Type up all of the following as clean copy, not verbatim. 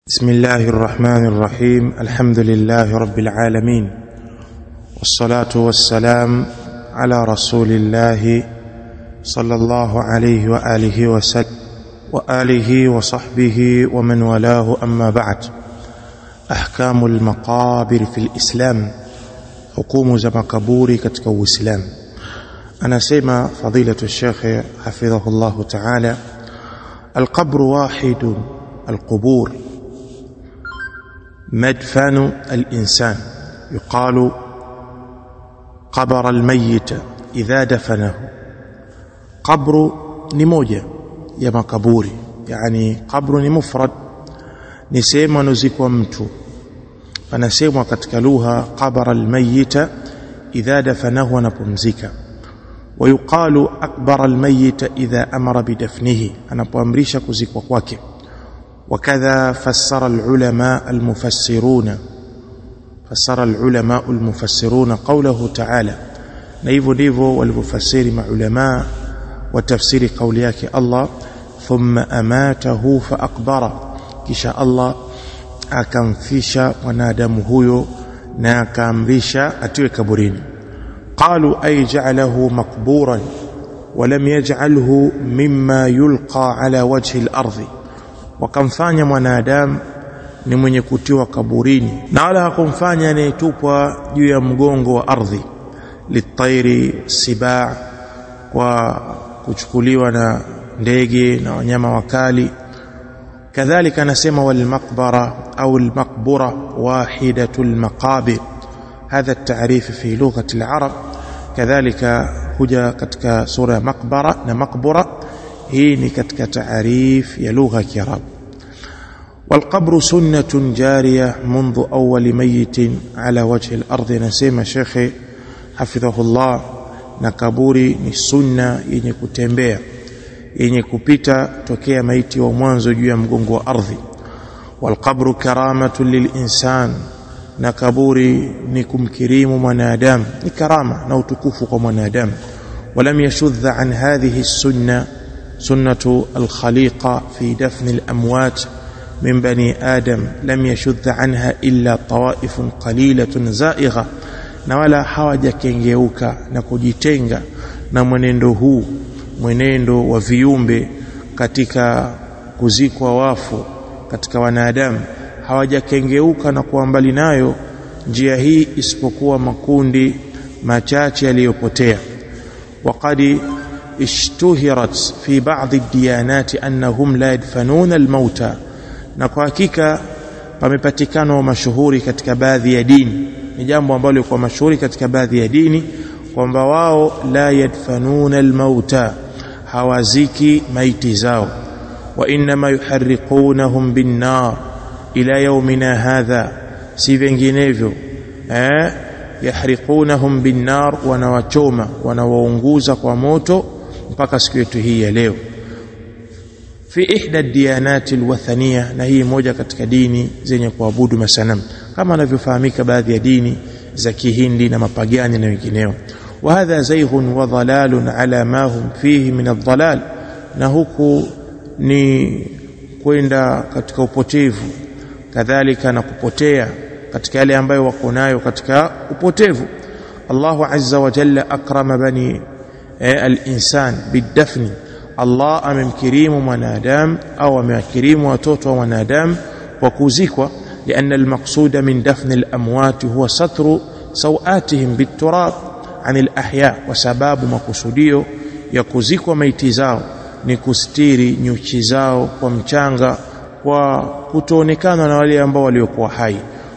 بسم الله الرحمن الرحيم. الحمد لله رب العالمين، والصلاة والسلام على رسول الله صلى الله عليه وآله وسلم وآله وصحبه ومن والاه. أما بعد، أحكام المقابر في الإسلام، حكوم za makaburi katika Uislamu. Anasema fadilatu Sheikh hafidhahullah ta'ala, القبر واحد، القبور مدفن الإنسان، يقال قبر الميت إذا دفنه. قبر نموجة يا مكبوري، يعني قبر نمفرد، نسيما نزيك ومتو، فنسيما كتكلوها قبر الميت إذا دفنه ونبمزيك. ويقال أكبر الميت إذا أمر بدفنه، أنا بأمريش كزيك وكواكي. وكذا فسر العلماء المفسرون قوله تعالى، نيفو ديفو والمفسر مع علماء وتفسير قولياك الله، ثم أماته فأقبره، كشاء الله أكمفيش ونادمه ناكامريش أتوي كبرين. قالوا أي جعله مقبورا ولم يجعله مما يلقى على وجه الأرض، wakamfanya mwanadamu ni mwenye kutiwa kaburini na wala hakumfanya anayetupwa juu ya mgongo wa ardhi, litairi sibaa, kwa kuchukuliwa na ndege na wanyama wakali. Kadhalika anasema wal maqbara au al maqbura wahidatul maqabir, hadha at-ta'rif fi lughati al-arab. Kadhalika huja katika sura ya maqbara na maqbura, hii ni katika taarif ya lugha ya Kiarabu. والقبر سنة جارية منذ أول ميت على وجه الأرض. نسيما شيخ حفظه الله، نكبوري نسنة yenye kutembea, yenye kupita tokea maiti wa mwanzo juu ya mgongo wa ardhi. والقبر كرامة للإنسان، nakaburi ni kumkirimu mwanadamu, ni karama na utukufu kwa mwanadamu. ولم يشذ عن هذه السنة سنة الخليقة في دفن الأموات من بني آدم، لم يشذ عنها إلا طوائف قليلة زائغة. na wala hawajakengeuka na kujitenga na mwenendo huu, mwenendo wa viumbe katika kuzikwa wafu katika wanadamu, hawajakengeuka na kuwa mbali nayo njia hii, isipokuwa makundi machache yaliyopotea. وقد اشتهرت في بعض الديانات أنهم لا يدفنون الموتى، na kwa hakika pamepatikana mashuhuri katika baadhi ya dini, ni jambo ambalo liko mashuhuri katika baadhi ya dini kwamba wao la yadfanuna almauta, hawaziki maiti zao. Wa inma yuharriqunahum binnar ila yawmina hadha, si vinginevyo yahriqunahum binnar, wanawachoma, wanawaunguza kwa moto mpaka siku yetu hii ya leo. fi ihda diyanati alwathaniya, na hii moja katika dini zenye kuabudu masanamu, kama anavyofahamika baadhi ya dini za Kihindi na mapagani na wengineo. wa hadha zayghun wa dhalalun ala ma hum fihi min adh-dhalal, na huku ni kwenda katika upotevu, kadhalika na kupotea katika yale ambayo wako nayo katika upotevu. Allahu azza wa jalla akrama bani al-insan bid-dafni, Allah amemkirimu mwanadamu au amewakirimu watoto wa mwanadamu kwa kuzikwa. لأن المقصود من دفن الأموات هو ستر سوآتهم بالتراب عن الأحياء، وسباب مقصوديو ya kuzikwa maiti zao ni kustiri nyuchi zao kwa mchanga, kwa kutoonekana na wale ambao waliokuwa hai.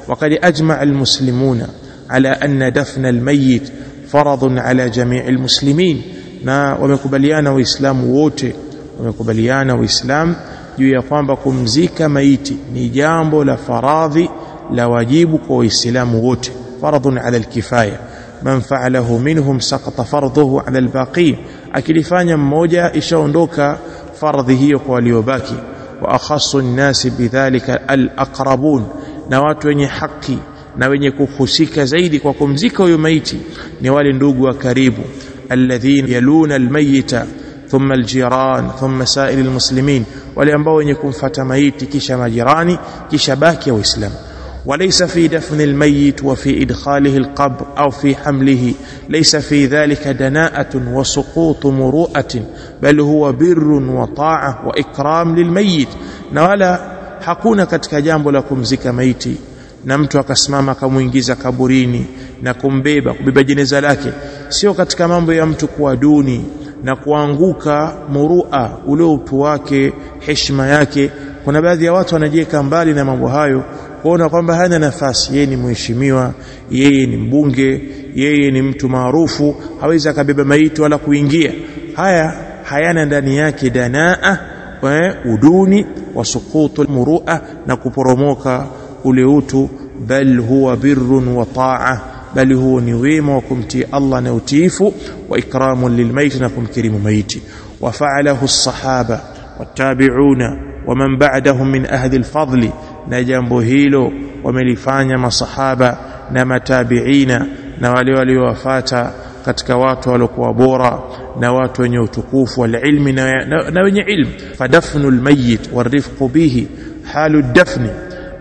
وقد أجمع المسلمون على أن دفن الميت فرض على جميع المسلمين، na wamekubaliana waislamu wote, wamekubaliana waislamu juu ya kwamba kumzika maiti ni jambo la faradhi la wajibu kwa waislamu wote. faradhun ala alkifaya, man fa'alahu minhum saqata fardhuhu ala albaqi, akilifanya mmoja ishaondoka fardhi hiyo kwa waliobaki. wa akhassu an-nasi bidhalika al-aqrabun, na watu wenye haki na wenye kuhusika zaidi kwa kumzika huyo maiti ni wale ndugu wa karibu. alladhina yaluna almayita thumma aljiran thumma sa'ir almuslimin, wale ambao wenye kumfuata maiti kisha majirani kisha baki ya Waislamu. وليس في دفن الميت وفي إدخاله القبر أو في حمله ليس في ذلك دناءة وسقوط مروءة، بل هو بر وطاعة وإكرام للميت. na wala hakuna katika jambo la kumzika maiti na mtu akasimama kumuingiza kaburini na kubeba jeneza lake, sio katika mambo ya mtu kuwa duni na kuanguka murua, ule utu wake, heshima yake. Kuna baadhi ya watu wanajiweka mbali na mambo hayo, kuona kwamba hana nafasi, yeye ni mheshimiwa, yeye ni mbunge, yeye ni mtu maarufu, hawezi akabeba maiti wala kuingia. Haya hayana ndani yake danaa wa uduni wa suqutul murua, na kuporomoka ule utu, bal huwa birrun wa ta'a, bali huwa ni wema wa kumtii Allah na utiifu, wa ikramun lilmayt, na kumkirimu maiti. Wa fa'alahu as-sahaba wat-tabi'una wa man ba'dahum min ahli al-fadli, na jambo hilo wamelifanya masahaba na matabiina na wale waliowafuata katika watu waliokuwa bora na watu wenye utukufu wal ilmi na wenye ilmu. Fadafnu almayyit warifqu bihi halu dafni,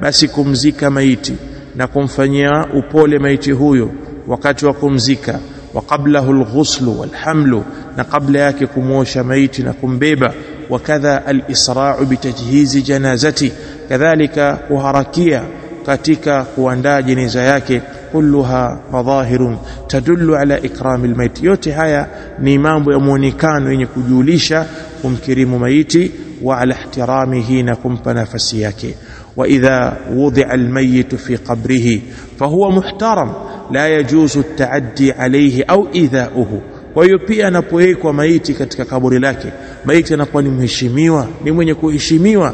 basi kumzika maiti na kumfanyia upole maiti huyo wakati wa kumzika, wa qablahu alghuslu walhamlu, na kabla yake kumosha maiti na kumbeba, wakadha alisra'u bitajhizi janazati, kadhalika kuharakia katika kuandaa jeneza yake. kulluha madhahirun tadullu ala ikrami almayt, yote haya ni mambo ya muonekano yenye kujulisha kumkirimu maiti wa ala ihtiramihi, na kumpa nafasi yake. wa idha wudi'a almayit fi qabrihi fahuwa muhtaram la yajuzu at-ta'addi alayhi au idha'uhu. Kwa hiyo pia anapowekwa maiti katika kaburi lake, maiti anakuwa ni mheshimiwa, ni mwenye kuheshimiwa,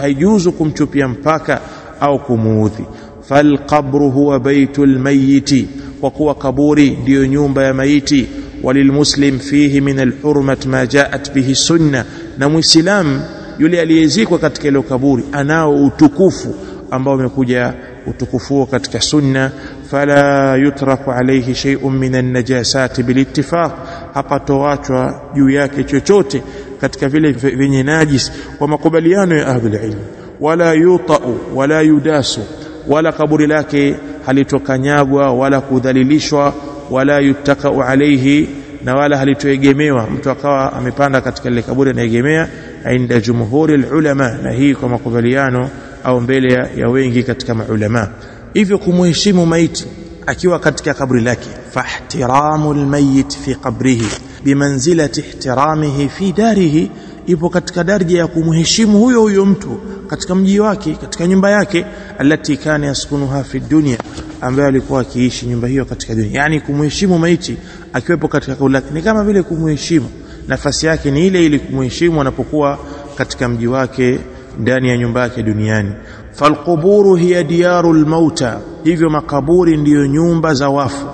haijuzu kumchupia mpaka au kumuudhi. falqabru huwa baitul mayyiti, kwa kuwa kaburi ndiyo nyumba ya maiti. walilmuslim fihi min alhurmat ma jaat bihi sunna, na muislam yule aliyezikwa katika ile kaburi anao utukufu ambao umekuja utukufu katika sunna. fala yutraku alayhi shay'un min an-najasati bilittifaq, hapatoachwa juu yake chochote katika vile vyenye najis kwa makubaliano ya ahli ilm. wala yuta'u wala yudasu, wala kaburi lake halitokanyagwa wala kudhalilishwa, wala yutakau alayhi, na wala halitoegemewa, mtu akawa amepanda katika ile kaburi anaegemea, inda jumhuri ulama, na hii kwa makubaliano au mbele ya wengi katika maulama. Hivyo kumheshimu maiti akiwa katika kaburi lake, fahtiramu almayyit fi qabrihi bimanzilati ihtiramihi fi darihi, ipo katika daraja ya kumheshimu huyo mtu katika mji wake, katika nyumba yake, alati kana yaskunuha fi dunya, ambaye alikuwa akiishi nyumba hiyo katika dunia. Yani kumheshimu maiti akiwepo katika kaburi lake ni kama vile kumheshimu, nafasi yake ni ile ile kumheshimu anapokuwa katika mji wake ndani ya nyumba yake duniani. falquburu hiya diyarul mauta, hivyo makaburi ndiyo nyumba za wafu.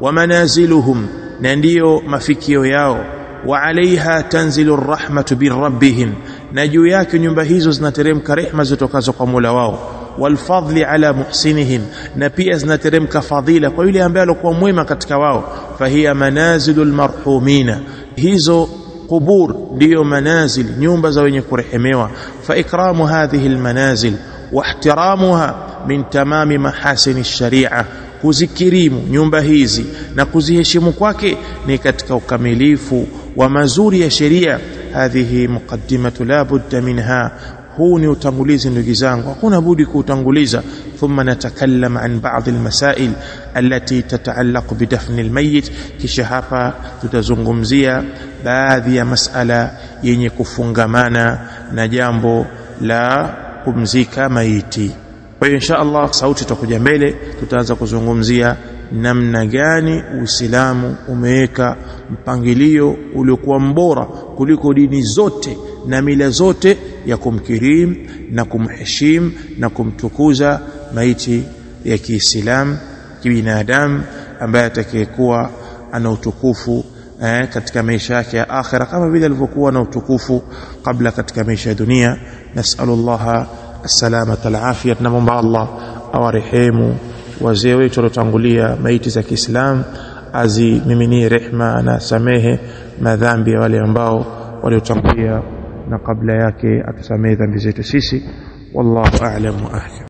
wa manaziluhum, na ndiyo mafikio yao. wa alaiha tanzilu rahmatu bir rabbihim, na juu yake nyumba hizo zinateremka rehema zitokazo kwa Mola wao. walfadli ala muhsinihim, na pia zinateremka fadhila kwa yule ambaye alikuwa mwema katika wao. fahiya manazilul marhumina, hizo qubur ndiyo manazil, nyumba za wenye kurehemewa. fa ikramu hadhihi almanazil wa ihtiramuha min tamami mahasini sharia, kuzikirimu nyumba hizi na kuziheshimu kwake ni katika ukamilifu wa mazuri ya sheria. hadhihi muqaddimatu la budda minha, huu ni utangulizi ndugu zangu, hakuna budi kuutanguliza. thumma natakallam an ba'd almasail allati tata'allaq bidafn almayyit, kisha hapa tutazungumzia baadhi ya masala yenye kufungamana na jambo la kumzika maiti. Kwa hiyo insha Allah sauti tutakuja mbele, tutaanza kuzungumzia namna gani Uislamu umeweka mpangilio uliokuwa mbora kuliko dini zote na mila zote ya kumkirim na kumheshimu na kumtukuza maiti ya Kiislamu kibinadamu, ambaye atakayekuwa ana utukufu katika maisha yake ya akhira kama vile alivyokuwa na utukufu kabla katika maisha ya dunia. Nasallallahu as-salamata al-afiyah, namomba Allah awarehemu wazee wetu waliotangulia, maiti za Kiislamu azimiminie rehma na samehe madhambi ya wale ambao waliotangulia na kabla yake atusamehe dhambi zetu sisi. Wallahu a'lam wa ahkam.